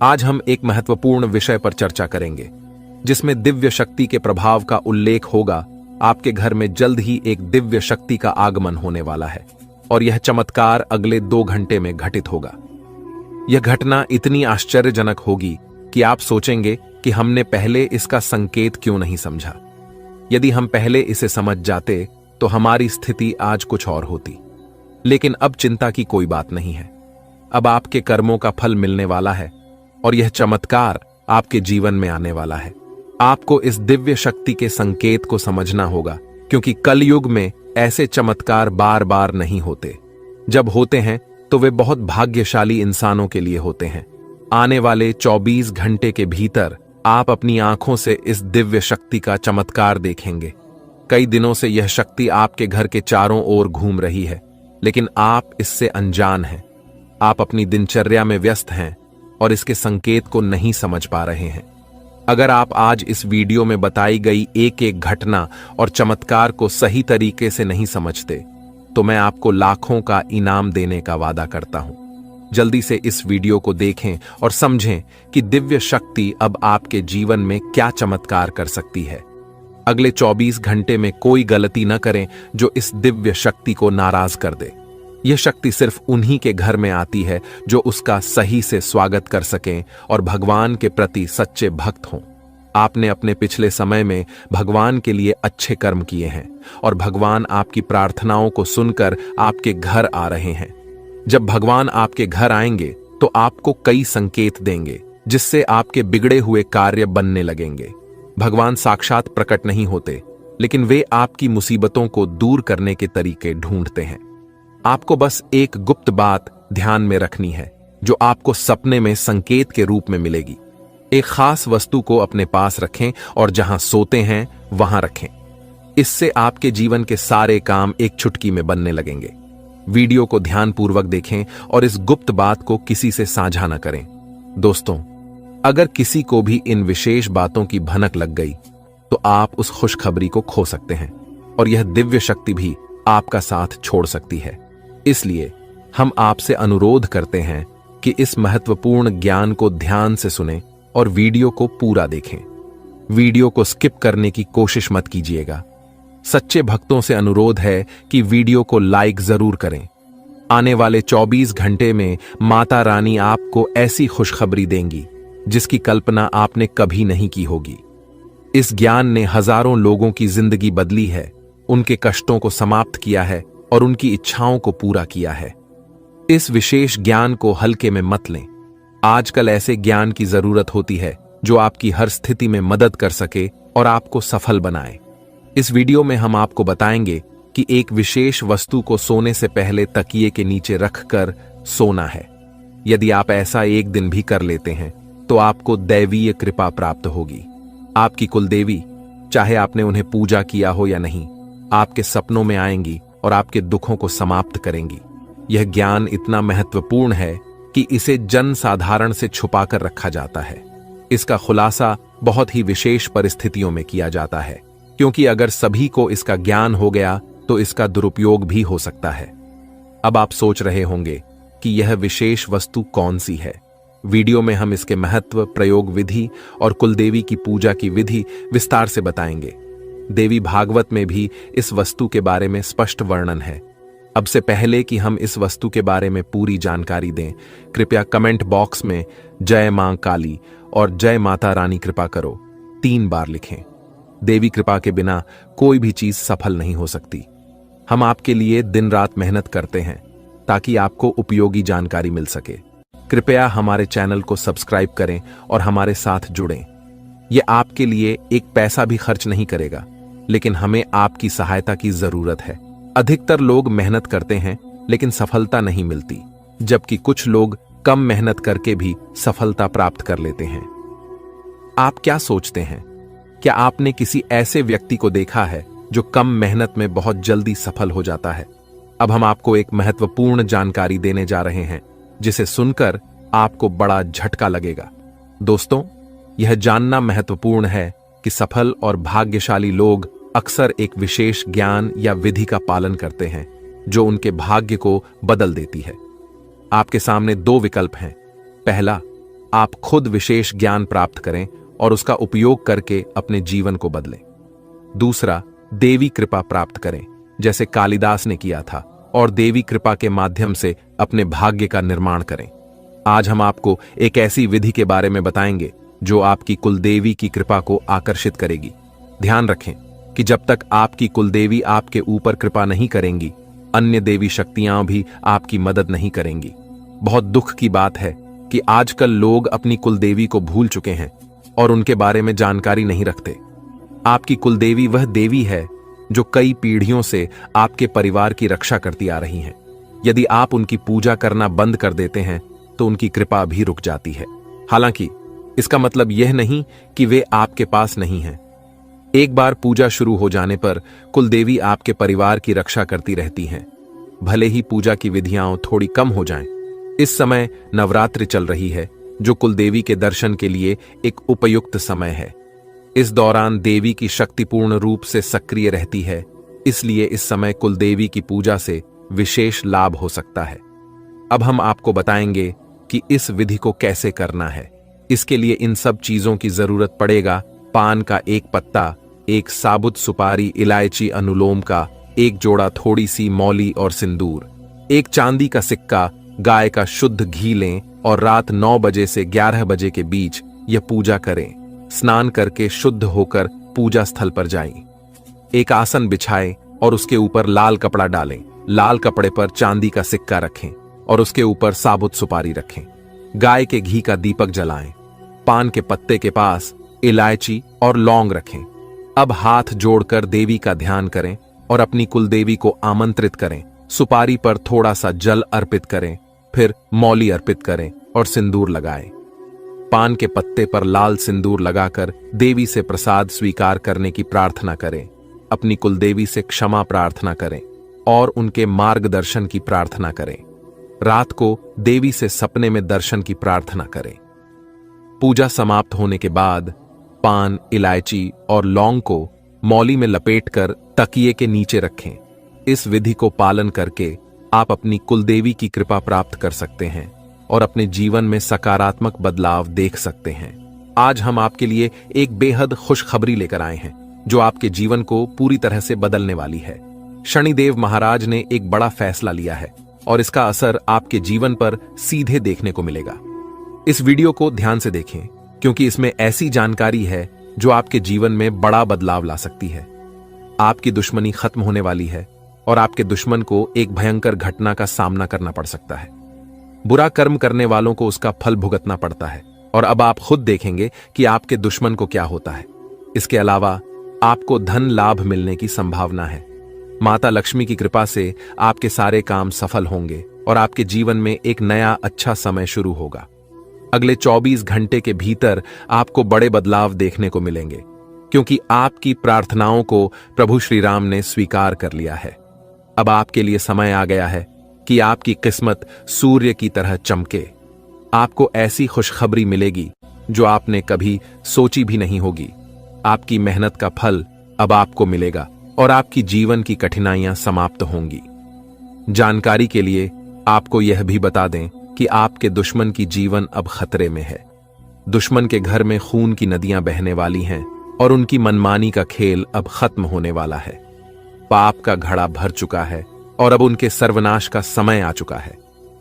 आज हम एक महत्वपूर्ण विषय पर चर्चा करेंगे जिसमें दिव्य शक्ति के प्रभाव का उल्लेख होगा। आपके घर में जल्द ही एक दिव्य शक्ति का आगमन होने वाला है और यह चमत्कार अगले 2 घंटे में घटित होगा। यह घटना इतनी आश्चर्यजनक होगी कि आप सोचेंगे कि हमने पहले इसका संकेत क्यों नहीं समझा। यदि हम पहले इसे समझ जाते तो हमारी स्थिति आज कुछ और होती। लेकिन अब चिंता की कोई बात नहीं है। अब आपके कर्मों का फल मिलने वाला है और यह चमत्कार आपके जीवन में आने वाला है। आपको इस दिव्य शक्ति के संकेत को समझना होगा, क्योंकि कलयुग में ऐसे चमत्कार बार बार नहीं होते। जब होते हैं तो वे बहुत भाग्यशाली इंसानों के लिए होते हैं। आने वाले 24 घंटे के भीतर आप अपनी आंखों से इस दिव्य शक्ति का चमत्कार देखेंगे। कई दिनों से यह शक्ति आपके घर के चारों ओर घूम रही है, लेकिन आप इससे अनजान हैं। आप अपनी दिनचर्या में व्यस्त हैं और इसके संकेत को नहीं समझ पा रहे हैं। अगर आप आज इस वीडियो में बताई गई एक एक घटना और चमत्कार को सही तरीके से नहीं समझते, तो मैं आपको लाखों का इनाम देने का वादा करता हूं। जल्दी से इस वीडियो को देखें और समझें कि दिव्य शक्ति अब आपके जीवन में क्या चमत्कार कर सकती है। अगले 24 घंटे में कोई गलती न करें जो इस दिव्य शक्ति को नाराज कर दे। यह शक्ति सिर्फ उन्हीं के घर में आती है जो उसका सही से स्वागत कर सकें और भगवान के प्रति सच्चे भक्त हों। आपने अपने पिछले समय में भगवान के लिए अच्छे कर्म किए हैं और भगवान आपकी प्रार्थनाओं को सुनकर आपके घर आ रहे हैं। जब भगवान आपके घर आएंगे तो आपको कई संकेत देंगे, जिससे आपके बिगड़े हुए कार्य बनने लगेंगे। भगवान साक्षात प्रकट नहीं होते, लेकिन वे आपकी मुसीबतों को दूर करने के तरीके ढूंढते हैं। आपको बस एक गुप्त बात ध्यान में रखनी है, जो आपको सपने में संकेत के रूप में मिलेगी। एक खास वस्तु को अपने पास रखें और जहां सोते हैं वहां रखें। इससे आपके जीवन के सारे काम एक चुटकी में बनने लगेंगे। वीडियो को ध्यानपूर्वक देखें और इस गुप्त बात को किसी से साझा न करें। दोस्तों, अगर किसी को भी इन विशेष बातों की भनक लग गई तो आप उस खुशखबरी को खो सकते हैं और यह दिव्य शक्ति भी आपका साथ छोड़ सकती है। इसलिए हम आपसे अनुरोध करते हैं कि इस महत्वपूर्ण ज्ञान को ध्यान से सुनें और वीडियो को पूरा देखें। वीडियो को स्किप करने की कोशिश मत कीजिएगा। सच्चे भक्तों से अनुरोध है कि वीडियो को लाइक जरूर करें। आने वाले 24 घंटे में माता रानी आपको ऐसी खुशखबरी देंगी जिसकी कल्पना आपने कभी नहीं की होगी। इस ज्ञान ने हजारों लोगों की जिंदगी बदली है, उनके कष्टों को समाप्त किया है और उनकी इच्छाओं को पूरा किया है। इस विशेष ज्ञान को हल्के में मत लें। आजकल ऐसे ज्ञान की जरूरत होती है जो आपकी हर स्थिति में मदद कर सके और आपको सफल बनाए। इस वीडियो में हम आपको बताएंगे कि एक विशेष वस्तु को सोने से पहले तकिए के नीचे रखकर सोना है। यदि आप ऐसा एक दिन भी कर लेते हैं तो आपको दैवीय कृपा प्राप्त होगी। आपकी कुलदेवी, चाहे आपने उन्हें पूजा किया हो या नहीं, आपके सपनों में आएंगी और आपके दुखों को समाप्त करेंगी। यह ज्ञान इतना महत्वपूर्ण है कि इसे जन साधारण से छुपाकर रखा जाता है। इसका खुलासा बहुत ही विशेष परिस्थितियों में किया जाता है, क्योंकि अगर सभी को इसका ज्ञान हो गया तो इसका दुरुपयोग भी हो सकता है। अब आप सोच रहे होंगे कि यह विशेष वस्तु कौन सी है। वीडियो में हम इसके महत्व, प्रयोग विधि और कुलदेवी की पूजा की विधि विस्तार से बताएंगे। देवी भागवत में भी इस वस्तु के बारे में स्पष्ट वर्णन है। अब से पहले कि हम इस वस्तु के बारे में पूरी जानकारी दें, कृपया कमेंट बॉक्स में जय मां काली और जय माता रानी कृपा करो 3 बार लिखें। देवी कृपा के बिना कोई भी चीज सफल नहीं हो सकती। हम आपके लिए दिन रात मेहनत करते हैं ताकि आपको उपयोगी जानकारी मिल सके। कृपया हमारे चैनल को सब्सक्राइब करें और हमारे साथ जुड़ें। यह आपके लिए एक पैसा भी खर्च नहीं करेगा, लेकिन हमें आपकी सहायता की जरूरत है। अधिकतर लोग मेहनत करते हैं लेकिन सफलता नहीं मिलती, जबकि कुछ लोग कम मेहनत करके भी सफलता प्राप्त कर लेते हैं। आप क्या सोचते हैं? क्या आपने किसी ऐसे व्यक्ति को देखा है जो कम मेहनत में बहुत जल्दी सफल हो जाता है? अब हम आपको एक महत्वपूर्ण जानकारी देने जा रहे हैं जिसे सुनकर आपको बड़ा झटका लगेगा। दोस्तों, यह जानना महत्वपूर्ण है कि सफल और भाग्यशाली लोग अक्सर एक विशेष ज्ञान या विधि का पालन करते हैं जो उनके भाग्य को बदल देती है। आपके सामने 2 विकल्प हैं। पहला, आप खुद विशेष ज्ञान प्राप्त करें और उसका उपयोग करके अपने जीवन को बदलें। दूसरा, देवी कृपा प्राप्त करें, जैसे कालिदास ने किया था, और देवी कृपा के माध्यम से अपने भाग्य का निर्माण करें। आज हम आपको एक ऐसी विधि के बारे में बताएंगे जो आपकी कुलदेवी की कृपा को आकर्षित करेगी। ध्यान रखें कि जब तक आपकी कुलदेवी आपके ऊपर कृपा नहीं करेंगी, अन्य देवी शक्तियां भी आपकी मदद नहीं करेंगी। बहुत दुख की बात है कि आजकल लोग अपनी कुलदेवी को भूल चुके हैं और उनके बारे में जानकारी नहीं रखते। आपकी कुलदेवी वह देवी है जो कई पीढ़ियों से आपके परिवार की रक्षा करती आ रही हैं। यदि आप उनकी पूजा करना बंद कर देते हैं तो उनकी कृपा भी रुक जाती है। हालांकि इसका मतलब यह नहीं कि वे आपके पास नहीं हैं। एक बार पूजा शुरू हो जाने पर कुलदेवी आपके परिवार की रक्षा करती रहती हैं, भले ही पूजा की विधियां थोड़ी कम हो जाएं। इस समय नवरात्रि चल रही है, जो कुलदेवी के दर्शन के लिए एक उपयुक्त समय है। इस दौरान देवी की शक्ति पूर्ण रूप से सक्रिय रहती है, इसलिए इस समय कुलदेवी की पूजा से विशेष लाभ हो सकता है। अब हम आपको बताएंगे कि इस विधि को कैसे करना है। इसके लिए इन सब चीजों की जरूरत पड़ेगा: पान का एक पत्ता, एक साबुत सुपारी, इलायची, अनुलोम का एक जोड़ा, थोड़ी सी मौली और सिंदूर, एक चांदी का सिक्का, गाय का शुद्ध घी लें और रात 9 बजे से 11 बजे के बीच यह पूजा करें। स्नान करके शुद्ध होकर पूजा स्थल पर जाएं। एक आसन बिछाएं और उसके ऊपर लाल कपड़ा डालें। लाल कपड़े पर चांदी का सिक्का रखें और उसके ऊपर साबुत सुपारी रखें। गाय के घी का दीपक जलाएं। पान के पत्ते के पास इलायची और लौंग रखें। अब हाथ जोड़कर देवी का ध्यान करें और अपनी कुलदेवी को आमंत्रित करें। सुपारी पर थोड़ा सा जल अर्पित करें, फिर मौली अर्पित करें और सिंदूर लगाएं। पान के पत्ते पर लाल सिंदूर लगाकर देवी से प्रसाद स्वीकार करने की प्रार्थना करें। अपनी कुलदेवी से क्षमा प्रार्थना करें और उनके मार्गदर्शन की प्रार्थना करें। रात को देवी से सपने में दर्शन की प्रार्थना करें। पूजा समाप्त होने के बाद पान, इलायची और लौंग को मौली में लपेटकर तकिए के नीचे रखें। इस विधि को पालन करके आप अपनी कुलदेवी की कृपा प्राप्त कर सकते हैं और अपने जीवन में सकारात्मक बदलाव देख सकते हैं। आज हम आपके लिए एक बेहद खुशखबरी लेकर आए हैं जो आपके जीवन को पूरी तरह से बदलने वाली है। शनिदेव महाराज ने एक बड़ा फैसला लिया है और इसका असर आपके जीवन पर सीधे देखने को मिलेगा। इस वीडियो को ध्यान से देखें, क्योंकि इसमें ऐसी जानकारी है जो आपके जीवन में बड़ा बदलाव ला सकती है। आपकी दुश्मनी खत्म होने वाली है और आपके दुश्मन को एक भयंकर घटना का सामना करना पड़ सकता है। बुरा कर्म करने वालों को उसका फल भुगतना पड़ता है और अब आप खुद देखेंगे कि आपके दुश्मन को क्या होता है। इसके अलावा आपको धन लाभ मिलने की संभावना है। माता लक्ष्मी की कृपा से आपके सारे काम सफल होंगे और आपके जीवन में एक नया अच्छा समय शुरू होगा। अगले 24 घंटे के भीतर आपको बड़े बदलाव देखने को मिलेंगे, क्योंकि आपकी प्रार्थनाओं को प्रभु श्री राम ने स्वीकार कर लिया है। अब आपके लिए समय आ गया है कि आपकी किस्मत सूर्य की तरह चमके। आपको ऐसी खुशखबरी मिलेगी जो आपने कभी सोची भी नहीं होगी। आपकी मेहनत का फल अब आपको मिलेगा और आपकी जीवन की कठिनाइयां समाप्त होंगी। जानकारी के लिए आपको यह भी बता दें कि आपके दुश्मन की जीवन अब खतरे में है। दुश्मन के घर में खून की नदियां बहने वाली हैं और उनकी मनमानी का खेल अब खत्म होने वाला है। पाप का घड़ा भर चुका है और अब उनके सर्वनाश का समय आ चुका है।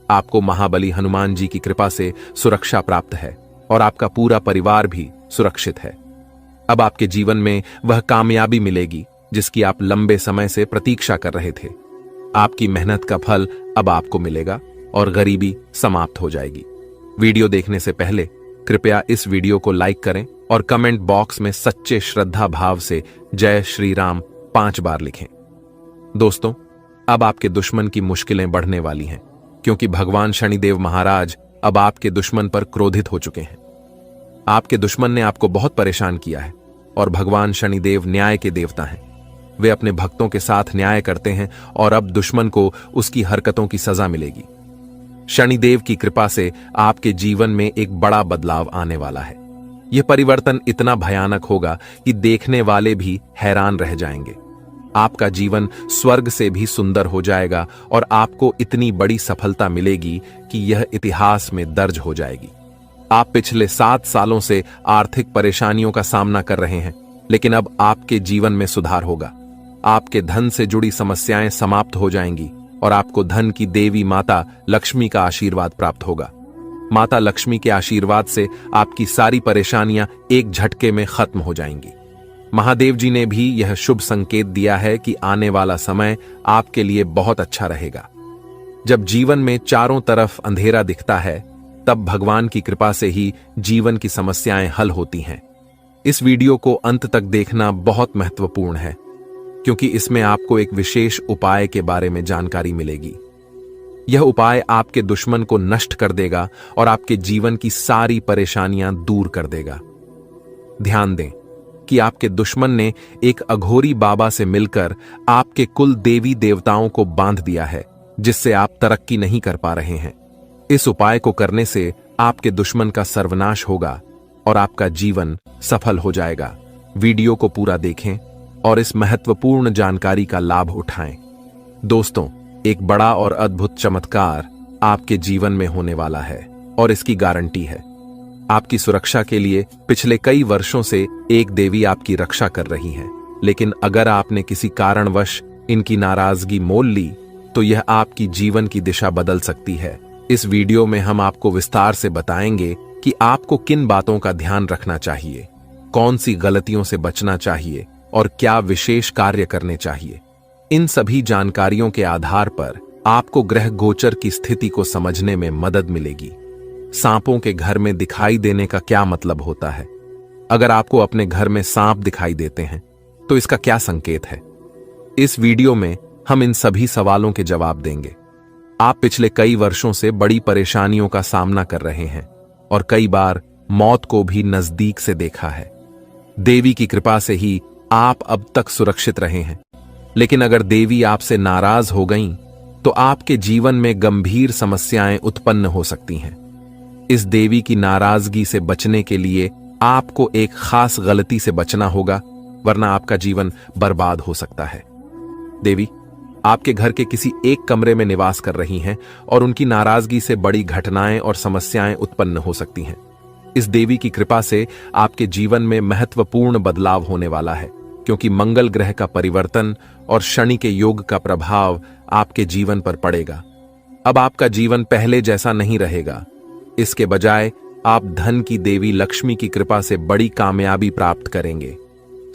आपको महाबली हनुमान जी की कृपा से सुरक्षा प्राप्त है और आपका पूरा परिवार भी सुरक्षित है। अब आपके जीवन में वह कामयाबी मिलेगी जिसकी आप लंबे समय से प्रतीक्षा कर रहे थे। आपकी मेहनत का फल अब आपको मिलेगा और गरीबी समाप्त हो जाएगी। वीडियो देखने से पहले कृपया इस वीडियो को लाइक करें और कमेंट बॉक्स में सच्चे श्रद्धा भाव से जय श्री राम 5 बार लिखें। दोस्तों, अब आपके दुश्मन की मुश्किलें बढ़ने वाली हैं, क्योंकि भगवान शनिदेव महाराज अब आपके दुश्मन पर क्रोधित हो चुके हैं। आपके दुश्मन ने आपको बहुत परेशान किया है और भगवान शनिदेव न्याय के देवता हैं। वे अपने भक्तों के साथ न्याय करते हैं और अब दुश्मन को उसकी हरकतों की सजा मिलेगी। शनिदेव की कृपा से आपके जीवन में एक बड़ा बदलाव आने वाला है। यह परिवर्तन इतना भयानक होगा कि देखने वाले भी हैरान रह जाएंगे। आपका जीवन स्वर्ग से भी सुंदर हो जाएगा और आपको इतनी बड़ी सफलता मिलेगी कि यह इतिहास में दर्ज हो जाएगी। आप पिछले 7 सालों से आर्थिक परेशानियों का सामना कर रहे हैं, लेकिन अब आपके जीवन में सुधार होगा। आपके धन से जुड़ी समस्याएं समाप्त हो जाएंगी और आपको धन की देवी माता लक्ष्मी का आशीर्वाद प्राप्त होगा। माता लक्ष्मी के आशीर्वाद से आपकी सारी परेशानियां एक झटके में खत्म हो जाएंगी। महादेव जी ने भी यह शुभ संकेत दिया है कि आने वाला समय आपके लिए बहुत अच्छा रहेगा। जब जीवन में चारों तरफ अंधेरा दिखता है, तब भगवान की कृपा से ही जीवन की समस्याएं हल होती हैं। इस वीडियो को अंत तक देखना बहुत महत्वपूर्ण है, क्योंकि इसमें आपको एक विशेष उपाय के बारे में जानकारी मिलेगी। यह उपाय आपके दुश्मन को नष्ट कर देगा और आपके जीवन की सारी परेशानियां दूर कर देगा। ध्यान दें कि आपके दुश्मन ने एक अघोरी बाबा से मिलकर आपके कुल देवी देवताओं को बांध दिया है, जिससे आप तरक्की नहीं कर पा रहे हैं। इस उपाय को करने से आपके दुश्मन का सर्वनाश होगा और आपका जीवन सफल हो जाएगा। वीडियो को पूरा देखें और इस महत्वपूर्ण जानकारी का लाभ उठाएं। दोस्तों, एक बड़ा और अद्भुत चमत्कार आपके जीवन में होने वाला है और इसकी गारंटी है। आपकी सुरक्षा के लिए पिछले कई वर्षों से एक देवी आपकी रक्षा कर रही है, लेकिन अगर आपने किसी कारणवश इनकी नाराजगी मोल ली तो यह आपकी जीवन की दिशा बदल सकती है। इस वीडियो में हम आपको विस्तार से बताएंगे कि आपको किन बातों का ध्यान रखना चाहिए, कौन सी गलतियों से बचना चाहिए और क्या विशेष कार्य करने चाहिए। इन सभी जानकारियों के आधार पर आपको ग्रह गोचर की स्थिति को समझने में मदद मिलेगी। सांपों के घर में दिखाई देने का क्या मतलब होता है? अगर आपको अपने घर में सांप दिखाई देते हैं तो इसका क्या संकेत है? इस वीडियो में हम इन सभी सवालों के जवाब देंगे। आप पिछले कई वर्षों से बड़ी परेशानियों का सामना कर रहे हैं और कई बार मौत को भी नजदीक से देखा है। देवी की कृपा से ही आप अब तक सुरक्षित रहे हैं, लेकिन अगर देवी आपसे नाराज हो गईं, तो आपके जीवन में गंभीर समस्याएं उत्पन्न हो सकती हैं। इस देवी की नाराजगी से बचने के लिए आपको एक खास गलती से बचना होगा, वरना आपका जीवन बर्बाद हो सकता है। देवी आपके घर के किसी एक कमरे में निवास कर रही हैं और उनकी नाराजगी से बड़ी घटनाएं और समस्याएं उत्पन्न हो सकती हैं। इस देवी की कृपा से आपके जीवन में महत्वपूर्ण बदलाव होने वाला है, क्योंकि मंगल ग्रह का परिवर्तन और शनि के योग का प्रभाव आपके जीवन पर पड़ेगा। अब आपका जीवन पहले जैसा नहीं रहेगा। इसके बजाय आप धन की देवी लक्ष्मी की कृपा से बड़ी कामयाबी प्राप्त करेंगे।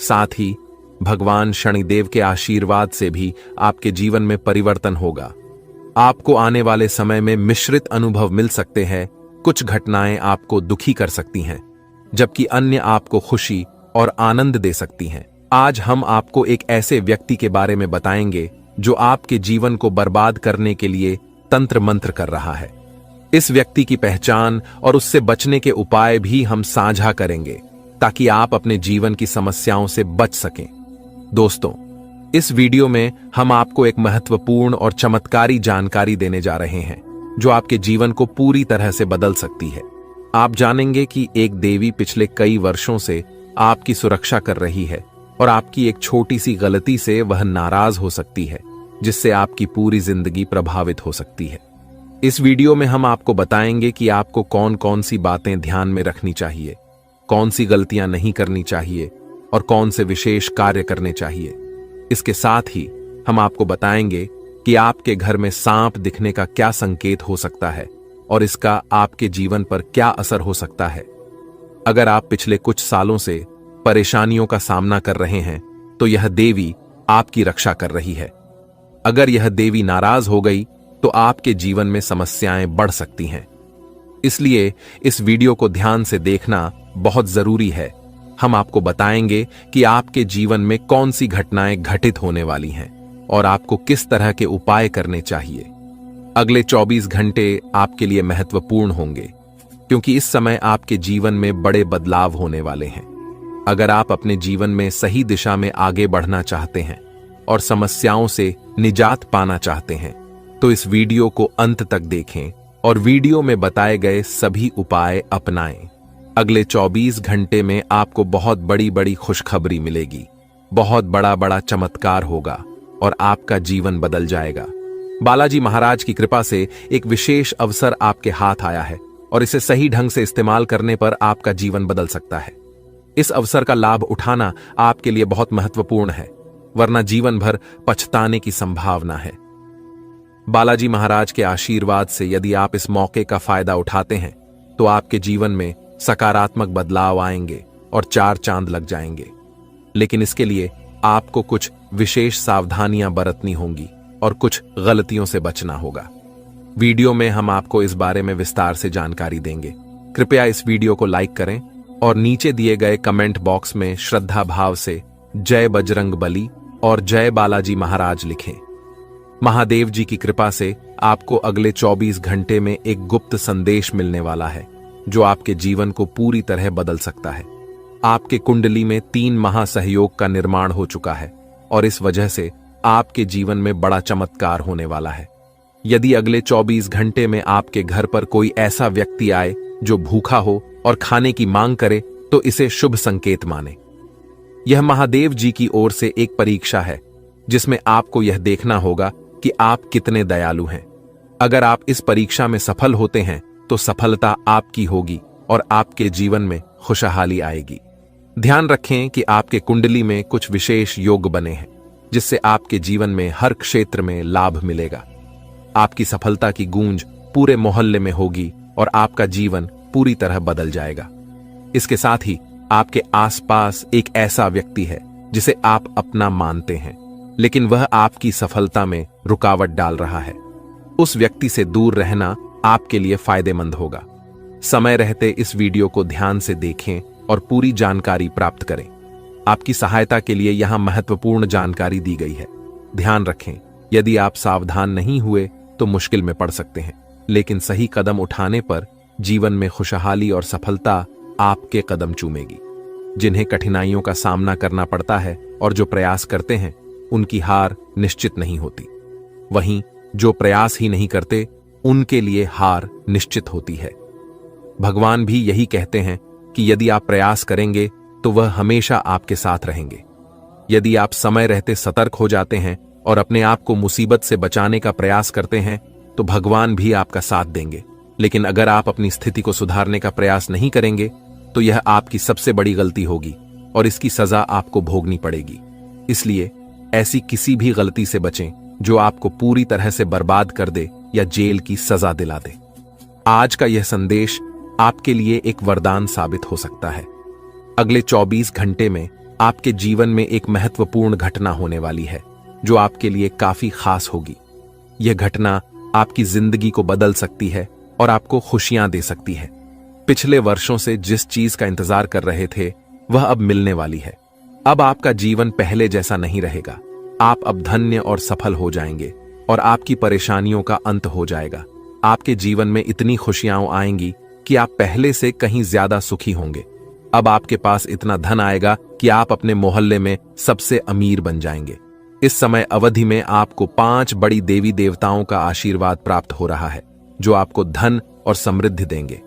साथ ही भगवान शनिदेव के आशीर्वाद से भी आपके जीवन में परिवर्तन होगा। आपको आने वाले समय में मिश्रित अनुभव मिल सकते हैं। कुछ घटनाएं आपको दुखी कर सकती हैं, जबकि अन्य आपको खुशी और आनंद दे सकती हैं। आज हम आपको एक ऐसे व्यक्ति के बारे में बताएंगे जो आपके जीवन को बर्बाद करने के लिए तंत्र मंत्र कर रहा है। इस व्यक्ति की पहचान और उससे बचने के उपाय भी हम साझा करेंगे, ताकि आप अपने जीवन की समस्याओं से बच सकें। दोस्तों, इस वीडियो में हम आपको एक महत्वपूर्ण और चमत्कारी जानकारी देने जा रहे हैं, जो आपके जीवन को पूरी तरह से बदल सकती है। आप जानेंगे कि एक देवी पिछले कई वर्षों से आपकी सुरक्षा कर रही है और आपकी एक छोटी सी गलती से वह नाराज हो सकती है, जिससे आपकी पूरी जिंदगी प्रभावित हो सकती है। इस वीडियो में हम आपको बताएंगे कि आपको कौन कौन सी बातें ध्यान में रखनी चाहिए, कौन सी गलतियां नहीं करनी चाहिए और कौन से विशेष कार्य करने चाहिए। इसके साथ ही हम आपको बताएंगे कि आपके घर में सांप दिखने का क्या संकेत हो सकता है और इसका आपके जीवन पर क्या असर हो सकता है। अगर आप पिछले कुछ सालों से परेशानियों का सामना कर रहे हैं, तो यह देवी आपकी रक्षा कर रही है। अगर यह देवी नाराज हो गई तो आपके जीवन में समस्याएं बढ़ सकती हैं। इसलिए इस वीडियो को ध्यान से देखना बहुत जरूरी है। हम आपको बताएंगे कि आपके जीवन में कौन सी घटनाएं घटित होने वाली हैं और आपको किस तरह के उपाय करने चाहिए। अगले 24 घंटे आपके लिए महत्वपूर्ण होंगे, क्योंकि इस समय आपके जीवन में बड़े बदलाव होने वाले हैं। अगर आप अपने जीवन में सही दिशा में आगे बढ़ना चाहते हैं और समस्याओं से निजात पाना चाहते हैं, तो इस वीडियो को अंत तक देखें और वीडियो में बताए गए सभी उपाय अपनाएं। अगले 24 घंटे में आपको बहुत बड़ी बड़ी खुशखबरी मिलेगी। बहुत बड़ा बड़ा चमत्कार होगा और आपका जीवन बदल जाएगा। बालाजी महाराज की कृपा से एक विशेष अवसर आपके हाथ आया है और इसे सही ढंग से इस्तेमाल करने पर आपका जीवन बदल सकता है। इस अवसर का लाभ उठाना आपके लिए बहुत महत्वपूर्ण है, वरना जीवन भर पछताने की संभावना है। बालाजी महाराज के आशीर्वाद से यदि आप इस मौके का फायदा उठाते हैं तो आपके जीवन में सकारात्मक बदलाव आएंगे और 4 चांद लग जाएंगे। लेकिन इसके लिए आपको कुछ विशेष सावधानियां बरतनी होंगी और कुछ गलतियों से बचना होगा। वीडियो में हम आपको इस बारे में विस्तार से जानकारी देंगे। कृपया इस वीडियो को लाइक करें और नीचे दिए गए कमेंट बॉक्स में श्रद्धा भाव से जय बजरंग बली और जय बालाजी महाराज लिखें। महादेव जी की कृपा से आपको अगले 24 घंटे में एक गुप्त संदेश मिलने वाला है जो आपके जीवन को पूरी तरह बदल सकता है। आपके कुंडली में 3 महासहयोग का निर्माण हो चुका है और इस वजह से आपके जीवन में बड़ा चमत्कार होने वाला है। यदि अगले 24 घंटे में आपके घर पर कोई ऐसा व्यक्ति आए जो भूखा हो और खाने की मांग करे तो इसे शुभ संकेत माने। यह महादेव जी की ओर से एक परीक्षा है जिसमें आपको यह देखना होगा कि आप कितने दयालु हैं। अगर आप इस परीक्षा में सफल होते हैं तो सफलता आपकी होगी और आपके जीवन में खुशहाली आएगी। ध्यान रखें कि आपके कुंडली में कुछ विशेष योग बने हैं जिससे आपके जीवन में हर क्षेत्र में लाभ मिलेगा। आपकी सफलता की गूंज पूरे मोहल्ले में होगी और आपका जीवन पूरी तरह बदल जाएगा। इसके साथ ही आपके आसपास एक ऐसा व्यक्ति है जिसे आप अपना मानते हैं, लेकिन वह आपकी सफलता में रुकावट डाल रहा है। उस व्यक्ति से दूर रहना आपके लिए फायदेमंद होगा। समय रहते इस वीडियो को ध्यान से देखें और पूरी जानकारी प्राप्त करें। आपकी सहायता के लिए यहां महत्वपूर्ण जानकारी दी गई है। ध्यान रखें, यदि आप सावधान नहीं हुए तो मुश्किल में पड़ सकते हैं, लेकिन सही कदम उठाने पर जीवन में खुशहाली और सफलता आपके कदम चूमेगी। जिन्हें कठिनाइयों का सामना करना पड़ता है और जो प्रयास करते हैं उनकी हार निश्चित नहीं होती। वहीं जो प्रयास ही नहीं करते उनके लिए हार निश्चित होती है। भगवान भी यही कहते हैं कि यदि आप प्रयास करेंगे तो वह हमेशा आपके साथ रहेंगे। यदि आप समय रहते सतर्क हो जाते हैं और अपने आप को मुसीबत से बचाने का प्रयास करते हैं तो भगवान भी आपका साथ देंगे। लेकिन अगर आप अपनी स्थिति को सुधारने का प्रयास नहीं करेंगे तो यह आपकी सबसे बड़ी गलती होगी और इसकी सजा आपको भोगनी पड़ेगी। इसलिए ऐसी किसी भी गलती से बचें जो आपको पूरी तरह से बर्बाद कर दे या जेल की सजा दिला दे। आज का यह संदेश आपके लिए एक वरदान साबित हो सकता है। अगले 24 घंटे में आपके जीवन में एक महत्वपूर्ण घटना होने वाली है जो आपके लिए काफी खास होगी। यह घटना आपकी जिंदगी को बदल सकती है और आपको खुशियां दे सकती है। पिछले वर्षों से जिस चीज का इंतजार कर रहे थे वह अब मिलने वाली है। अब आपका जीवन पहले जैसा नहीं रहेगा। आप अब धन्य और सफल हो जाएंगे और आपकी परेशानियों का अंत हो जाएगा। आपके जीवन में इतनी खुशियां आएंगी कि आप पहले से कहीं ज्यादा सुखी होंगे। अब आपके पास इतना धन आएगा कि आप अपने मोहल्ले में सबसे अमीर बन जाएंगे। इस समय अवधि में आपको 5 बड़ी देवी देवताओं का आशीर्वाद प्राप्त हो रहा है जो आपको धन और समृद्धि देंगे।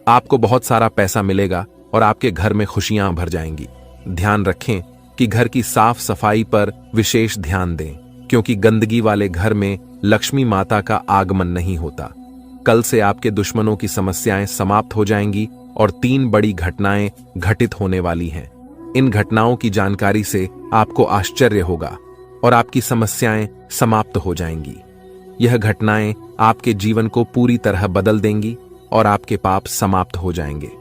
आपको बहुत सारा पैसा मिलेगा और आपके घर में खुशियां भर जाएंगी। ध्यान रखें कि घर की साफ सफाई पर विशेष ध्यान दें, क्योंकि गंदगी वाले घर में लक्ष्मी माता का आगमन नहीं होता। कल से आपके दुश्मनों की समस्याएं समाप्त हो जाएंगी और 3 बड़ी घटनाएं घटित होने वाली हैं। इन घटनाओं की जानकारी से आपको आश्चर्य होगा और आपकी समस्याएं समाप्त हो जाएंगी। यह घटनाएं आपके जीवन को पूरी तरह बदल देंगी और आपके पाप समाप्त हो जाएंगे।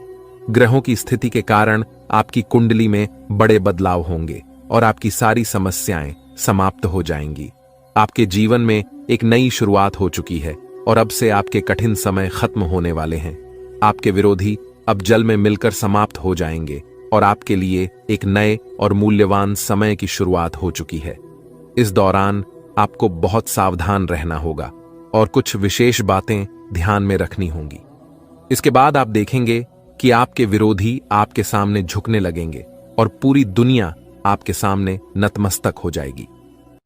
ग्रहों की स्थिति के कारण आपकी कुंडली में बड़े बदलाव होंगे और आपकी सारी समस्याएं समाप्त हो जाएंगी। आपके जीवन में एक नई शुरुआत हो चुकी है और अब से आपके कठिन समय खत्म होने वाले हैं। आपके विरोधी अब जल में मिलकर समाप्त हो जाएंगे और आपके लिए एक नए और मूल्यवान समय की शुरुआत हो चुकी है। इस दौरान आपको बहुत सावधान रहना होगा और कुछ विशेष बातें ध्यान में रखनी होंगी। इसके बाद आप देखेंगे कि आपके विरोधी आपके सामने झुकने लगेंगे और पूरी दुनिया आपके सामने नतमस्तक हो जाएगी।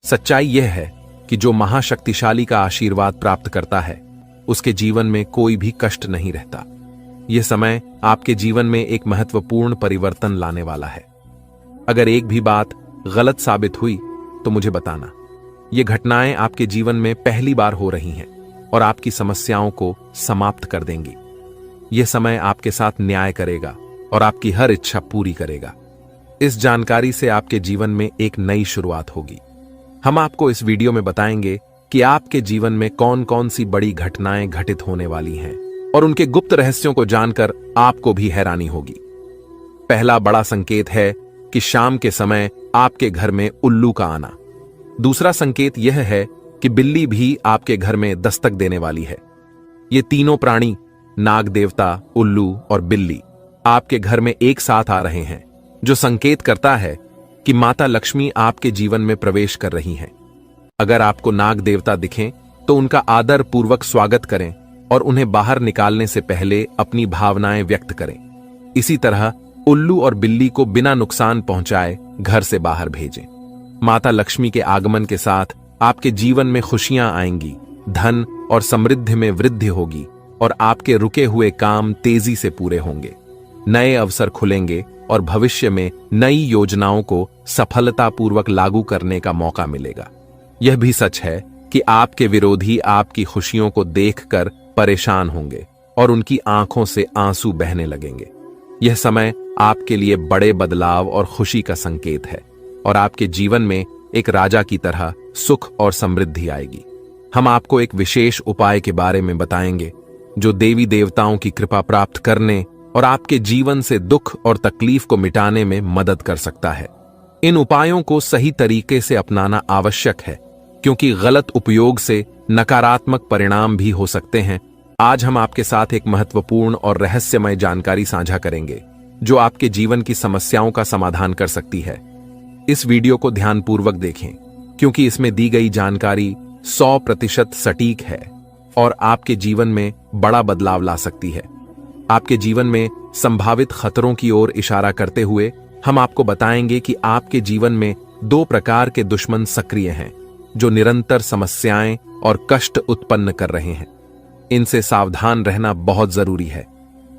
सच्चाई यह है कि जो महाशक्तिशाली का आशीर्वाद प्राप्त करता है उसके जीवन में कोई भी कष्ट नहीं रहता। यह समय आपके जीवन में एक महत्वपूर्ण परिवर्तन लाने वाला है। अगर एक भी बात गलत साबित हुई तो मुझे बताना। ये घटनाएं आपके जीवन में पहली बार हो रही हैं और आपकी समस्याओं को समाप्त कर देंगी। यह समय आपके साथ न्याय करेगा और आपकी हर इच्छा पूरी करेगा। इस जानकारी से आपके जीवन में एक नई शुरुआत होगी। हम आपको इस वीडियो में बताएंगे कि आपके जीवन में कौन कौन सी बड़ी घटनाएं घटित होने वाली हैं और उनके गुप्त रहस्यों को जानकर आपको भी हैरानी होगी। पहला बड़ा संकेत है कि शाम के समय आपके घर में उल्लू का आना। दूसरा संकेत यह है कि बिल्ली भी आपके घर में दस्तक देने वाली है। ये तीनों प्राणी, नाग देवता, उल्लू और बिल्ली, आपके घर में एक साथ आ रहे हैं, जो संकेत करता है कि माता लक्ष्मी आपके जीवन में प्रवेश कर रही हैं। अगर आपको नाग देवता दिखें तो उनका आदर पूर्वक स्वागत करें और उन्हें बाहर निकालने से पहले अपनी भावनाएं व्यक्त करें। इसी तरह उल्लू और बिल्ली को बिना नुकसान पहुंचाए घर से बाहर भेजें। माता लक्ष्मी के आगमन के साथ आपके जीवन में खुशियां आएंगी, धन और समृद्धि में वृद्धि होगी और आपके रुके हुए काम तेजी से पूरे होंगे। नए अवसर खुलेंगे और भविष्य में नई योजनाओं को सफलतापूर्वक लागू करने का मौका मिलेगा। यह भी सच है कि आपके विरोधी आपकी खुशियों को देखकर परेशान होंगे और उनकी आंखों से आंसू बहने लगेंगे। यह समय आपके लिए बड़े बदलाव और खुशी का संकेत है और आपके जीवन में एक राजा की तरह सुख और समृद्धि आएगी। हम आपको एक विशेष उपाय के बारे में बताएंगे जो देवी देवताओं की कृपा प्राप्त करने और आपके जीवन से दुख और तकलीफ को मिटाने में मदद कर सकता है। इन उपायों को सही तरीके से अपनाना आवश्यक है, क्योंकि गलत उपयोग से नकारात्मक परिणाम भी हो सकते हैं। आज हम आपके साथ एक महत्वपूर्ण और रहस्यमय जानकारी साझा करेंगे जो आपके जीवन की समस्याओं का समाधान कर सकती है। इस वीडियो को ध्यानपूर्वक देखें, क्योंकि इसमें दी गई जानकारी 100% सटीक है और आपके जीवन में बड़ा बदलाव ला सकती है। आपके जीवन में संभावित खतरों की ओर इशारा करते हुए हम आपको बताएंगे कि आपके जीवन में 2 प्रकार के दुश्मन सक्रिय हैं जो निरंतर समस्याएं और कष्ट उत्पन्न कर रहे हैं। इनसे सावधान रहना बहुत जरूरी है।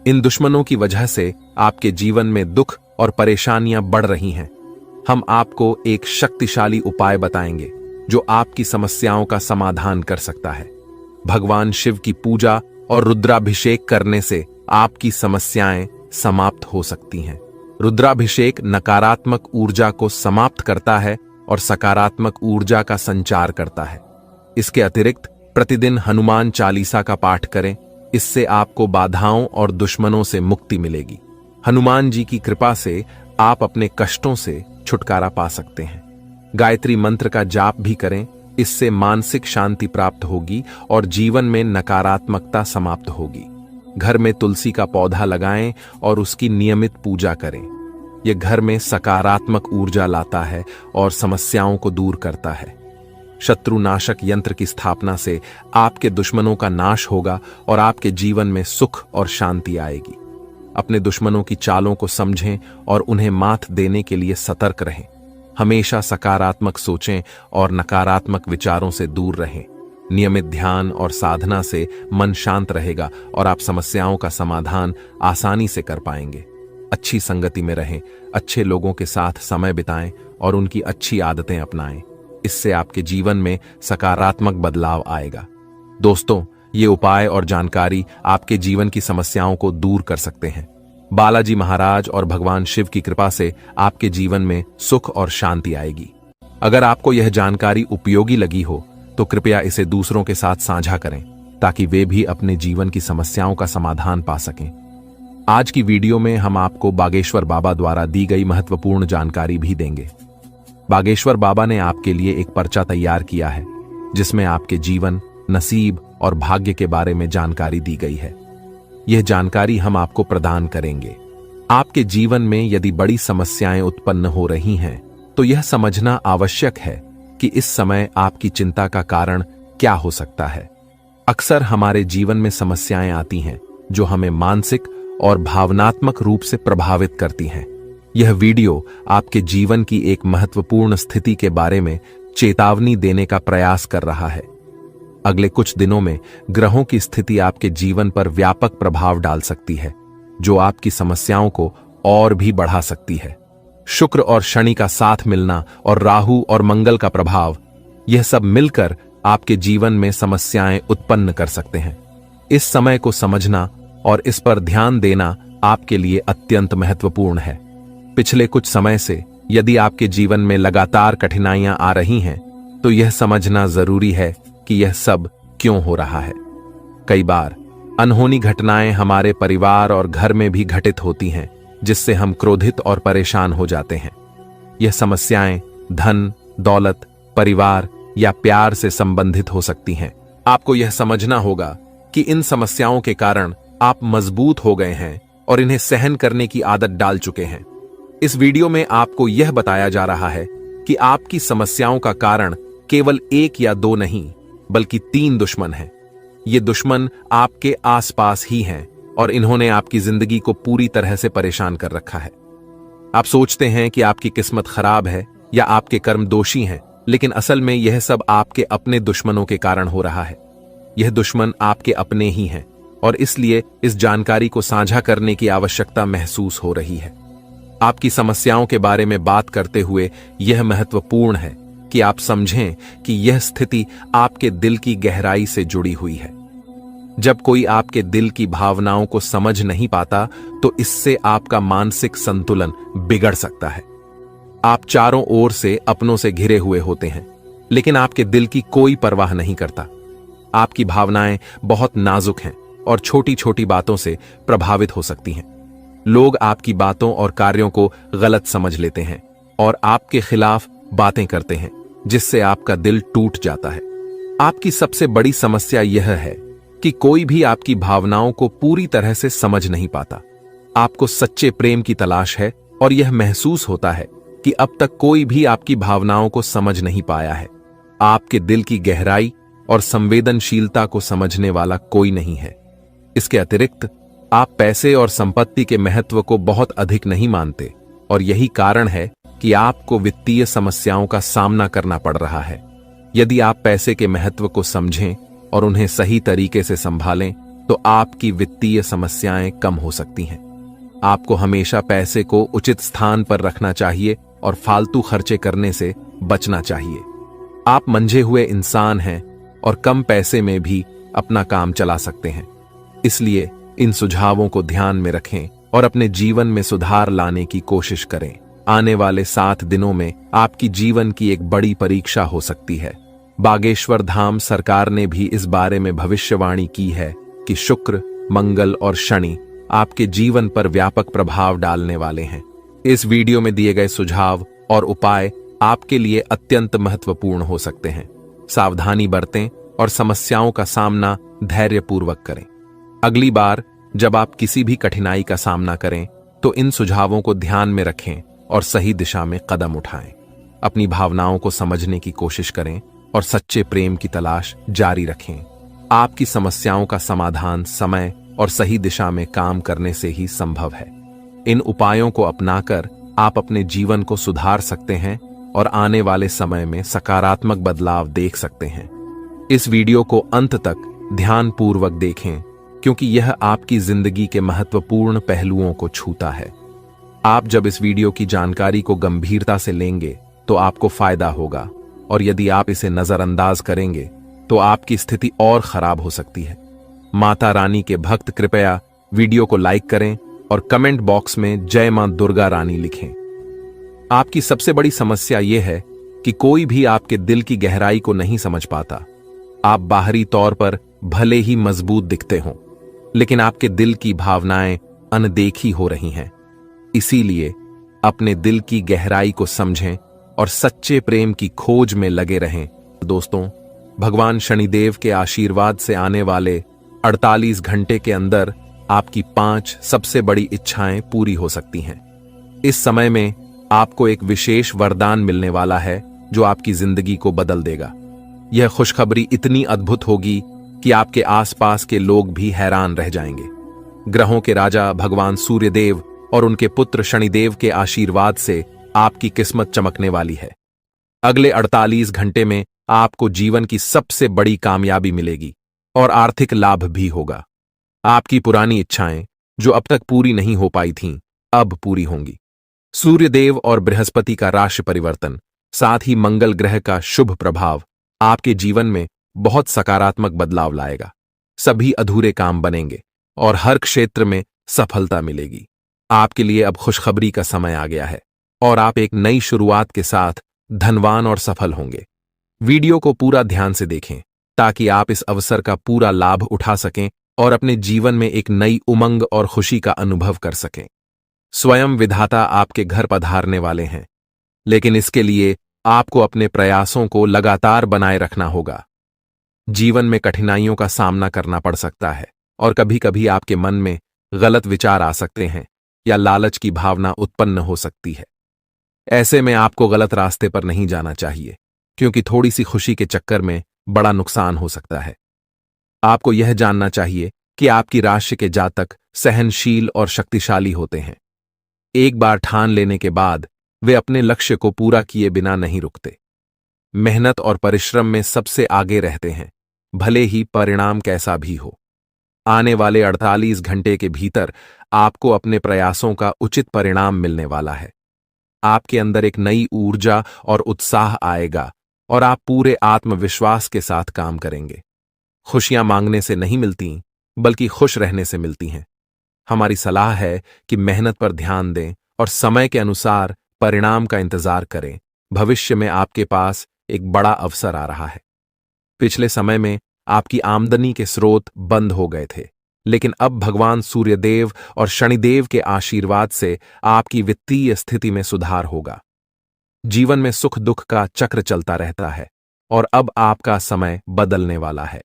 इन दुश्मनों की वजह से आपके जीवन में दुख और परेशानियां बढ़ रही हैं। हम आपको एक शक्तिशाली उपाय बताएंगे जो आपकी समस्याओं का समाधान कर सकता है। भगवान शिव की पूजा और रुद्राभिषेक करने से आपकी समस्याएं समाप्त हो सकती हैं। रुद्राभिषेक नकारात्मक ऊर्जा को समाप्त करता है और सकारात्मक ऊर्जा का संचार करता है। इसके अतिरिक्त प्रतिदिन हनुमान चालीसा का पाठ करें। इससे आपको बाधाओं और दुश्मनों से मुक्ति मिलेगी। हनुमान जी की कृपा से आप अपने कष्टों से छुटकारा पा सकते हैं। गायत्री मंत्र का जाप भी करें। इससे मानसिक शांति प्राप्त होगी और जीवन में नकारात्मकता समाप्त होगी। घर में तुलसी का पौधा लगाएं और उसकी नियमित पूजा करें। यह घर में सकारात्मक ऊर्जा लाता है और समस्याओं को दूर करता है। शत्रुनाशक यंत्र की स्थापना से आपके दुश्मनों का नाश होगा और आपके जीवन में सुख और शांति आएगी। अपने दुश्मनों की चालों को समझें और उन्हें मात देने के लिए सतर्क रहें। हमेशा सकारात्मक सोचें और नकारात्मक विचारों से दूर रहें। नियमित ध्यान और साधना से मन शांत रहेगा और आप समस्याओं का समाधान आसानी से कर पाएंगे। अच्छी संगति में रहें, अच्छे लोगों के साथ समय बिताएं और उनकी अच्छी आदतें अपनाएं। इससे आपके जीवन में सकारात्मक बदलाव आएगा। दोस्तों, ये उपाय और जानकारी आपके जीवन की समस्याओं को दूर कर सकते हैं। बालाजी महाराज और भगवान शिव की कृपा से आपके जीवन में सुख और शांति आएगी। अगर आपको यह जानकारी उपयोगी लगी हो तो कृपया इसे दूसरों के साथ साझा करें ताकि वे भी अपने जीवन की समस्याओं का समाधान पा सकें। आज की वीडियो में हम आपको बागेश्वर बाबा द्वारा दी गई महत्वपूर्ण जानकारी भी देंगे। बागेश्वर बाबा ने आपके लिए एक पर्चा तैयार किया है जिसमें आपके जीवन, नसीब और भाग्य के बारे में जानकारी दी गई है। यह जानकारी हम आपको प्रदान करेंगे। आपके जीवन में यदि बड़ी समस्याएं उत्पन्न हो रही हैं तो यह समझना आवश्यक है कि इस समय आपकी चिंता का कारण क्या हो सकता है। अक्सर हमारे जीवन में समस्याएं आती हैं जो हमें मानसिक और भावनात्मक रूप से प्रभावित करती हैं। यह वीडियो आपके जीवन की एक महत्वपूर्ण स्थिति के बारे में चेतावनी देने का प्रयास कर रहा है। अगले कुछ दिनों में ग्रहों की स्थिति आपके जीवन पर व्यापक प्रभाव डाल सकती है, जो आपकी समस्याओं को और भी बढ़ा सकती है। शुक्र और शनि का साथ मिलना और राहु और मंगल का प्रभाव, यह सब मिलकर आपके जीवन में समस्याएं उत्पन्न कर सकते हैं। इस समय को समझना और इस पर ध्यान देना आपके लिए अत्यंत महत्वपूर्ण है। पिछले कुछ समय से यदि आपके जीवन में लगातार कठिनाइयां आ रही हैं, तो यह समझना जरूरी है कि यह सब क्यों हो रहा है। कई बार अनहोनी घटनाएं हमारे परिवार और घर में भी घटित होती हैं, जिससे हम क्रोधित और परेशान हो जाते हैं। यह समस्याएं धन, दौलत, परिवार या प्यार से संबंधित हो सकती हैं। आपको यह समझना होगा कि इन समस्याओं के कारण आप मजबूत हो गए हैं और इन्हें सहन करने की आदत डाल चुके हैं। इस वीडियो में आपको यह बताया जा रहा है कि आपकी समस्याओं का कारण केवल एक या दो नहीं, बल्कि 3 दुश्मन हैं। ये दुश्मन आपके आसपास ही हैं और इन्होंने आपकी जिंदगी को पूरी तरह से परेशान कर रखा है। आप सोचते हैं कि आपकी किस्मत खराब है या आपके कर्म दोषी हैं, लेकिन असल में यह सब आपके अपने दुश्मनों के कारण हो रहा है। यह दुश्मन आपके अपने ही हैं और इसलिए इस जानकारी को साझा करने की आवश्यकता महसूस हो रही है। आपकी समस्याओं के बारे में बात करते हुए यह महत्वपूर्ण है कि आप समझें कि यह स्थिति आपके दिल की गहराई से जुड़ी हुई है। जब कोई आपके दिल की भावनाओं को समझ नहीं पाता, तो इससे आपका मानसिक संतुलन बिगड़ सकता है। आप चारों ओर से अपनों से घिरे हुए होते हैं, लेकिन आपके दिल की कोई परवाह नहीं करता। आपकी भावनाएं बहुत नाजुक हैं और छोटी छोटी बातों से प्रभावित हो सकती हैं। लोग आपकी बातों और कार्यों को गलत समझ लेते हैं और आपके खिलाफ बातें करते हैं, जिससे आपका दिल टूट जाता है। आपकी सबसे बड़ी समस्या यह है कि कोई भी आपकी भावनाओं को पूरी तरह से समझ नहीं पाता। आपको सच्चे प्रेम की तलाश है और यह महसूस होता है कि अब तक कोई भी आपकी भावनाओं को समझ नहीं पाया है। आपके दिल की गहराई और संवेदनशीलता को समझने वाला कोई नहीं है। इसके अतिरिक्त आप पैसे और संपत्ति के महत्व को बहुत अधिक नहीं मानते और यही कारण है कि आपको वित्तीय समस्याओं का सामना करना पड़ रहा है। यदि आप पैसे के महत्व को समझें और उन्हें सही तरीके से संभालें, तो आपकी वित्तीय समस्याएं कम हो सकती हैं। आपको हमेशा पैसे को उचित स्थान पर रखना चाहिए और फालतू खर्चे करने से बचना चाहिए। आप मंझे हुए इंसान हैं और कम पैसे में भी अपना काम चला सकते हैं। इसलिए इन सुझावों को ध्यान में रखें और अपने जीवन में सुधार लाने की कोशिश करें। आने वाले 7 दिनों में आपकी जीवन की एक बड़ी परीक्षा हो सकती है। बागेश्वर धाम सरकार ने भी इस बारे में भविष्यवाणी की है कि शुक्र, मंगल और शनि आपके जीवन पर व्यापक प्रभाव डालने वाले हैं। इस वीडियो में दिए गए सुझाव और उपाय आपके लिए अत्यंत महत्वपूर्ण हो सकते हैं। सावधानी बरतें और समस्याओं का सामना धैर्यपूर्वक करें। अगली बार जब आप किसी भी कठिनाई का सामना करें, तो इन सुझावों को ध्यान में रखें और सही दिशा में कदम उठाएं। अपनी भावनाओं को समझने की कोशिश करें और सच्चे प्रेम की तलाश जारी रखें। आपकी समस्याओं का समाधान समय और सही दिशा में काम करने से ही संभव है। इन उपायों को अपनाकर आप अपने जीवन को सुधार सकते हैं और आने वाले समय में सकारात्मक बदलाव देख सकते हैं। इस वीडियो को अंत तक ध्यानपूर्वक देखें, क्योंकि यह आपकी जिंदगी के महत्वपूर्ण पहलुओं को छूता है। आप जब इस वीडियो की जानकारी को गंभीरता से लेंगे, तो आपको फायदा होगा, और यदि आप इसे नजरअंदाज करेंगे, तो आपकी स्थिति और खराब हो सकती है। माता रानी के भक्त कृपया वीडियो को लाइक करें और कमेंट बॉक्स में जय मां दुर्गा रानी लिखें। आपकी सबसे बड़ी समस्या यह है कि कोई भी आपके दिल की गहराई को नहीं समझ पाता। आप बाहरी तौर पर भले ही मजबूत दिखते हों, लेकिन आपके दिल की भावनाएं अनदेखी हो रही हैं। इसीलिए अपने दिल की गहराई को समझें और सच्चे प्रेम की खोज में लगे रहें। दोस्तों, भगवान शनिदेव के आशीर्वाद से आने वाले 48 घंटे के अंदर आपकी 5 सबसे बड़ी इच्छाएं पूरी हो सकती हैं। इस समय में आपको एक विशेष वरदान मिलने वाला है जो आपकी जिंदगी को बदल देगा। यह खुशखबरी इतनी अद्भुत होगी कि आपके आसपास के लोग भी हैरान रह जाएंगे। ग्रहों के राजा भगवान सूर्यदेव और उनके पुत्र शनिदेव के आशीर्वाद से आपकी किस्मत चमकने वाली है। अगले 48 घंटे में आपको जीवन की सबसे बड़ी कामयाबी मिलेगी और आर्थिक लाभ भी होगा। आपकी पुरानी इच्छाएं जो अब तक पूरी नहीं हो पाई थीं, अब पूरी होंगी। सूर्यदेव और बृहस्पति का राशि परिवर्तन, साथ ही मंगल ग्रह का शुभ प्रभाव आपके जीवन में बहुत सकारात्मक बदलाव लाएगा। सभी अधूरे काम बनेंगे, और हर क्षेत्र में सफलता मिलेगी। आपके लिए अब खुशखबरी का समय आ गया है और आप एक नई शुरुआत के साथ धनवान और सफल होंगे। वीडियो को पूरा ध्यान से देखें ताकि आप इस अवसर का पूरा लाभ उठा सकें और अपने जीवन में एक नई उमंग और खुशी का अनुभव कर सकें। स्वयं विधाता आपके घर पधारने वाले हैं, लेकिन इसके लिए आपको अपने प्रयासों को लगातार बनाए रखना होगा। जीवन में कठिनाइयों का सामना करना पड़ सकता है और कभी-कभी आपके मन में गलत विचार आ सकते हैं या लालच की भावना उत्पन्न हो सकती है। ऐसे में आपको गलत रास्ते पर नहीं जाना चाहिए, क्योंकि थोड़ी सी खुशी के चक्कर में बड़ा नुकसान हो सकता है। आपको यह जानना चाहिए कि आपकी राशि के जातक सहनशील और शक्तिशाली होते हैं। एक बार ठान लेने के बाद वे अपने लक्ष्य को पूरा किए बिना नहीं रुकते। मेहनत और परिश्रम में सबसे आगे रहते हैं, भले ही परिणाम कैसा भी हो। आने वाले 48 घंटे के भीतर आपको अपने प्रयासों का उचित परिणाम मिलने वाला है। आपके अंदर एक नई ऊर्जा और उत्साह आएगा और आप पूरे आत्मविश्वास के साथ काम करेंगे। खुशियां मांगने से नहीं मिलती, बल्कि खुश रहने से मिलती हैं। हमारी सलाह है कि मेहनत पर ध्यान दें और समय के अनुसार परिणाम का इंतजार करें। भविष्य में आपके पास एक बड़ा अवसर आ रहा है। पिछले समय में आपकी आमदनी के स्रोत बंद हो गए थे, लेकिन अब भगवान सूर्यदेव और शनिदेव के आशीर्वाद से आपकी वित्तीय स्थिति में सुधार होगा। जीवन में सुख दुख का चक्र चलता रहता है और अब आपका समय बदलने वाला है।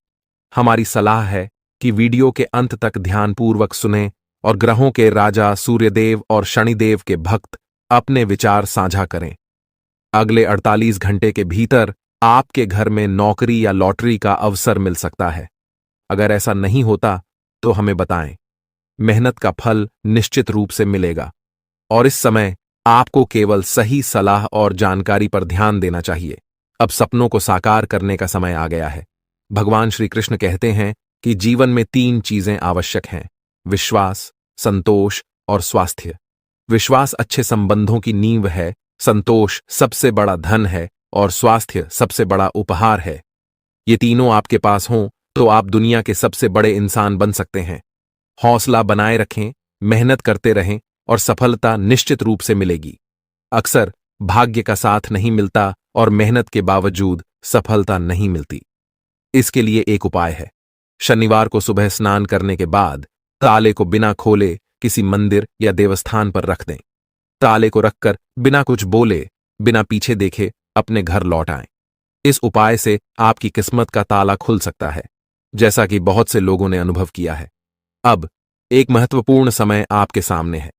हमारी सलाह है कि वीडियो के अंत तक ध्यानपूर्वक सुनें और ग्रहों के राजा सूर्यदेव और शनिदेव के भक्त अपने विचार साझा करें। अगले 48 घंटे के भीतर आपके घर में नौकरी या लॉटरी का अवसर मिल सकता है। अगर ऐसा नहीं होता तो हमें बताएं। मेहनत का फल निश्चित रूप से मिलेगा और इस समय आपको केवल सही सलाह और जानकारी पर ध्यान देना चाहिए। अब सपनों को साकार करने का समय आ गया है। भगवान श्री कृष्ण कहते हैं कि जीवन में 3 चीजें आवश्यक हैं: विश्वास, संतोष और स्वास्थ्य। विश्वास अच्छे संबंधों की नींव है, संतोष सबसे बड़ा धन है और स्वास्थ्य सबसे बड़ा उपहार है। ये तीनों आपके पास हों तो आप दुनिया के सबसे बड़े इंसान बन सकते हैं। हौसला बनाए रखें, मेहनत करते रहें और सफलता निश्चित रूप से मिलेगी। अक्सर भाग्य का साथ नहीं मिलता और मेहनत के बावजूद सफलता नहीं मिलती। इसके लिए एक उपाय है। शनिवार को सुबह स्नान करने के बाद ताले को बिना खोले किसी मंदिर या देवस्थान पर रख दें। ताले को रखकर बिना कुछ बोले, बिना पीछे देखे अपने घर लौट आएं। इस उपाय से आपकी किस्मत का ताला खुल सकता है, जैसा कि बहुत से लोगों ने अनुभव किया है। अब एक महत्वपूर्ण समय आपके सामने है।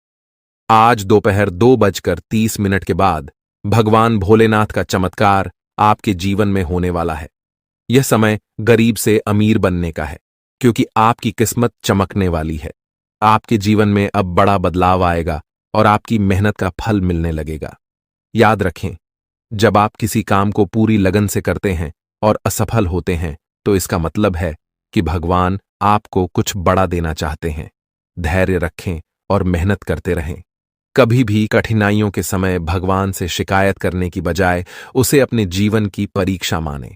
आज दोपहर 2:30 के बाद भगवान भोलेनाथ का चमत्कार आपके जीवन में होने वाला है। यह समय गरीब से अमीर बनने का है, क्योंकि आपकी किस्मत चमकने वाली है। आपके जीवन में अब बड़ा बदलाव आएगा और आपकी मेहनत का फल मिलने लगेगा। याद रखें, जब आप किसी काम को पूरी लगन से करते हैं और असफल होते हैं, तो इसका मतलब है कि भगवान आपको कुछ बड़ा देना चाहते हैं। धैर्य रखें और मेहनत करते रहें। कभी भी कठिनाइयों के समय भगवान से शिकायत करने की बजाय उसे अपने जीवन की परीक्षा मानें।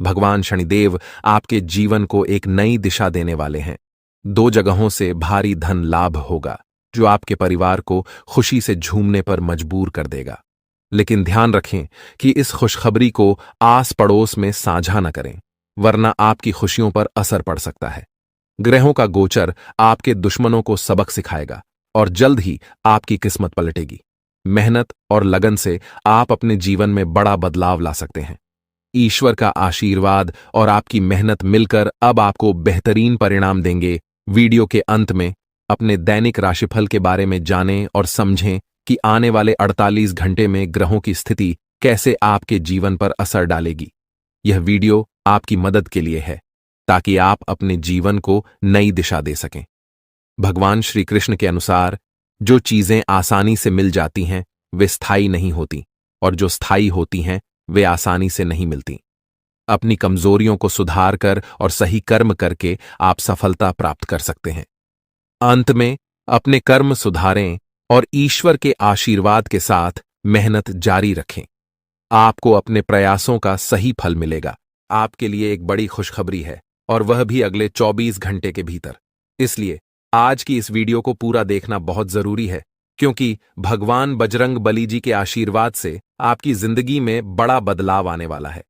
भगवान शनिदेव आपके जीवन को एक नई दिशा देने वाले हैं। 2 जगहों से भारी धन लाभ होगा, जो आपके परिवार को खुशी से झूमने पर मजबूर कर देगा। लेकिन ध्यान रखें कि इस खुशखबरी को आस पड़ोस में साझा न करें, वरना आपकी खुशियों पर असर पड़ सकता है। ग्रहों का गोचर आपके दुश्मनों को सबक सिखाएगा और जल्द ही आपकी किस्मत पलटेगी। मेहनत और लगन से आप अपने जीवन में बड़ा बदलाव ला सकते हैं। ईश्वर का आशीर्वाद और आपकी मेहनत मिलकर अब आपको बेहतरीन परिणाम देंगे। वीडियो के अंत में अपने दैनिक राशिफल के बारे में जानें और समझें कि आने वाले 48 घंटे में ग्रहों की स्थिति कैसे आपके जीवन पर असर डालेगी। यह वीडियो आपकी मदद के लिए है, ताकि आप अपने जीवन को नई दिशा दे सकें। भगवान श्री कृष्ण के अनुसार जो चीजें आसानी से मिल जाती हैं वे स्थायी नहीं होती, और जो स्थायी होती हैं वे आसानी से नहीं मिलती। अपनी कमजोरियों को सुधार कर और सही कर्म करके आप सफलता प्राप्त कर सकते हैं। अंत में अपने कर्म सुधारें और ईश्वर के आशीर्वाद के साथ मेहनत जारी रखें। आपको अपने प्रयासों का सही फल मिलेगा। आपके लिए एक बड़ी खुशखबरी है, और वह भी अगले 24 घंटे के भीतर। इसलिए आज की इस वीडियो को पूरा देखना बहुत जरूरी है, क्योंकि भगवान बजरंग बली जी के आशीर्वाद से आपकी जिंदगी में बड़ा बदलाव आने वाला है।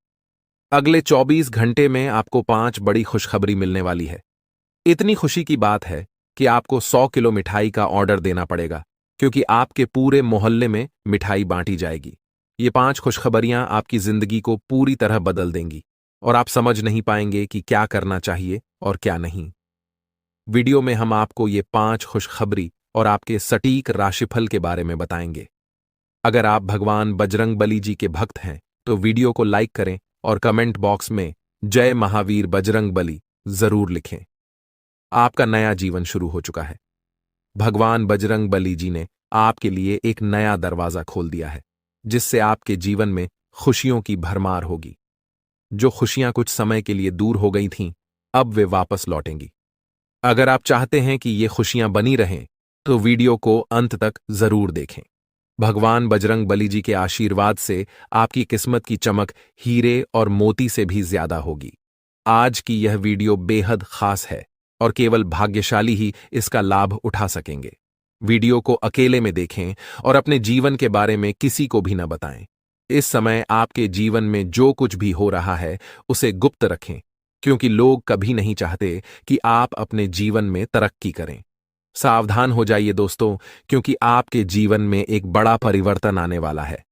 अगले 24 घंटे में आपको 5 बड़ी खुशखबरी मिलने वाली है। इतनी खुशी की बात है कि आपको 100 किलो मिठाई का ऑर्डर देना पड़ेगा, क्योंकि आपके पूरे मोहल्ले में मिठाई बांटी जाएगी। ये 5 खुशखबरियां आपकी जिंदगी को पूरी तरह बदल देंगी और आप समझ नहीं पाएंगे कि क्या करना चाहिए और क्या नहीं। वीडियो में हम आपको ये 5 खुशखबरी और आपके सटीक राशिफल के बारे में बताएंगे। अगर आप भगवान बजरंग बली जी के भक्त हैं तो वीडियो को लाइक करें और कमेंट बॉक्स में जय महावीर बजरंग बली जरूर लिखें। आपका नया जीवन शुरू हो चुका है। भगवान बजरंग बली जी ने आपके लिए एक नया दरवाजा खोल दिया है, जिससे आपके जीवन में खुशियों की भरमार होगी। जो खुशियां कुछ समय के लिए दूर हो गई थीं, अब वे वापस लौटेंगी। अगर आप चाहते हैं कि ये खुशियां बनी रहें, तो वीडियो को अंत तक जरूर देखें। भगवान बजरंग बली जी के आशीर्वाद से आपकी किस्मत की चमक हीरे और मोती से भी ज्यादा होगी। आज की यह वीडियो बेहद खास है और केवल भाग्यशाली ही इसका लाभ उठा सकेंगे। वीडियो को अकेले में देखें और अपने जीवन के बारे में किसी को भी न बताएं। इस समय आपके जीवन में जो कुछ भी हो रहा है उसे गुप्त रखें, क्योंकि लोग कभी नहीं चाहते कि आप अपने जीवन में तरक्की करें। सावधान हो जाइए दोस्तों, क्योंकि आपके जीवन में एक बड़ा परिवर्तन आने वाला है।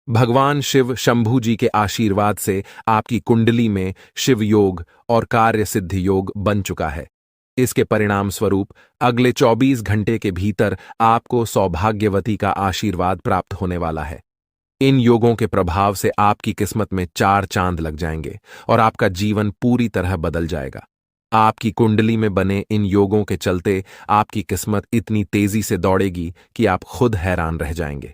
भगवान शिव शंभू जी के आशीर्वाद से आपकी कुंडली में शिव योग और कार्य सिद्धि योग बन चुका है। इसके परिणाम स्वरूप अगले 24 घंटे के भीतर आपको सौभाग्यवती का आशीर्वाद प्राप्त होने वाला है। इन योगों के प्रभाव से आपकी किस्मत में 4 चांद लग जाएंगे और आपका जीवन पूरी तरह बदल जाएगा। आपकी कुंडली में बने इन योगों के चलते आपकी किस्मत इतनी तेजी से दौड़ेगी कि आप खुद हैरान रह जाएंगे।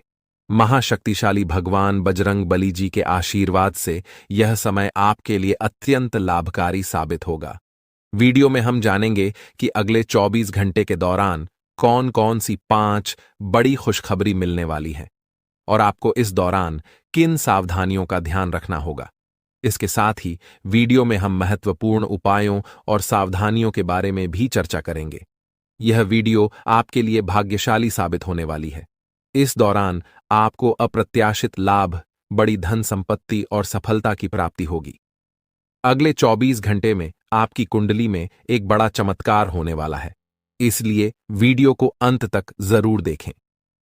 महाशक्तिशाली भगवान बजरंग बली जी के आशीर्वाद से यह समय आपके लिए अत्यंत लाभकारी साबित होगा। वीडियो में हम जानेंगे कि अगले 24 घंटे के दौरान कौन कौन सी 5 बड़ी खुशखबरी मिलने वाली है और आपको इस दौरान किन सावधानियों का ध्यान रखना होगा। इसके साथ ही वीडियो में हम महत्वपूर्ण उपायों और सावधानियों के बारे में भी चर्चा करेंगे। यह वीडियो आपके लिए भाग्यशाली साबित होने वाली है। इस दौरान आपको अप्रत्याशित लाभ, बड़ी धन संपत्ति और सफलता की प्राप्ति होगी। अगले 24 घंटे में आपकी कुंडली में एक बड़ा चमत्कार होने वाला है, इसलिए वीडियो को अंत तक जरूर देखें।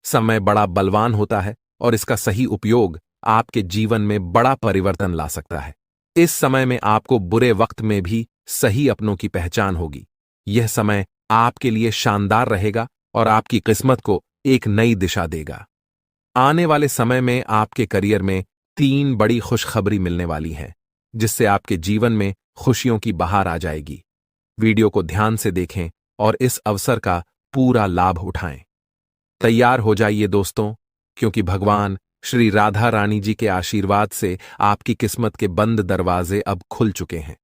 समय बड़ा बलवान होता है और इसका सही उपयोग आपके जीवन में बड़ा परिवर्तन ला सकता है। इस समय में आपको बुरे वक्त में भी सही अपनों की पहचान होगी। यह समय आपके लिए शानदार रहेगा और आपकी किस्मत को एक नई दिशा देगा। आने वाले समय में आपके करियर में 3 बड़ी खुशखबरी मिलने वाली हैं, जिससे आपके जीवन में खुशियों की बहार आ जाएगी। वीडियो को ध्यान से देखें और इस अवसर का पूरा लाभ उठाएं। तैयार हो जाइए दोस्तों, क्योंकि भगवान श्री राधा रानी जी के आशीर्वाद से आपकी किस्मत के बंद दरवाजे अब खुल चुके हैं।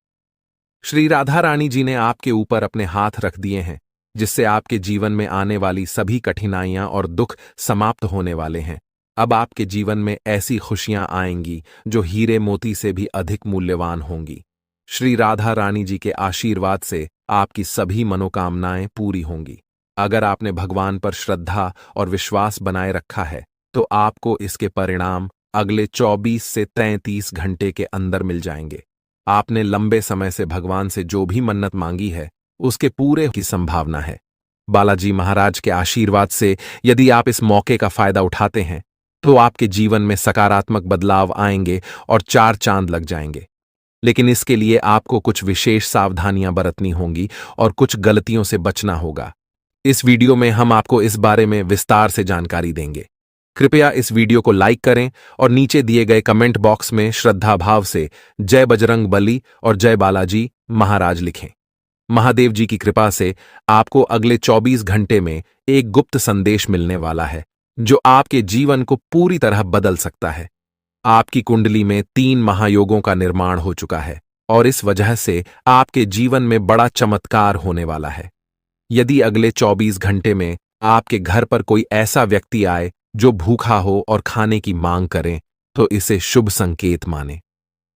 श्री राधा रानी जी ने आपके ऊपर अपने हाथ रख दिए हैं, जिससे आपके जीवन में आने वाली सभी कठिनाइयां और दुख समाप्त होने वाले हैं। अब आपके जीवन में ऐसी खुशियां आएंगी जो हीरे मोती से भी अधिक मूल्यवान होंगी। श्री राधा रानी जी के आशीर्वाद से आपकी सभी मनोकामनाएं पूरी होंगी। अगर आपने भगवान पर श्रद्धा और विश्वास बनाए रखा है, तो आपको इसके परिणाम अगले 24 से 33 घंटे के अंदर मिल जाएंगे। आपने लंबे समय से भगवान से जो भी मन्नत मांगी है, उसके पूरे की संभावना है। बालाजी महाराज के आशीर्वाद से यदि आप इस मौके का फायदा उठाते हैं, तो आपके जीवन में सकारात्मक बदलाव आएंगे और 4 चांद लग जाएंगे। लेकिन इसके लिए आपको कुछ विशेष सावधानियां बरतनी होंगी और कुछ गलतियों से बचना होगा। इस वीडियो में हम आपको इस बारे में विस्तार से जानकारी देंगे। कृपया इस वीडियो को लाइक करें और नीचे दिए गए कमेंट बॉक्स में श्रद्धा भाव से जय बजरंग बली और जय बालाजी महाराज लिखें। महादेव जी की कृपा से आपको अगले 24 घंटे में एक गुप्त संदेश मिलने वाला है, जो आपके जीवन को पूरी तरह बदल सकता है। आपकी कुंडली में 3 महायोगों का निर्माण हो चुका है और इस वजह से आपके जीवन में बड़ा चमत्कार होने वाला है। यदि अगले 24 घंटे में आपके घर पर कोई ऐसा व्यक्ति आए जो भूखा हो और खाने की मांग करे, तो इसे शुभ संकेत माने।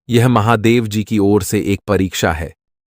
यह महादेव जी की ओर से एक परीक्षा है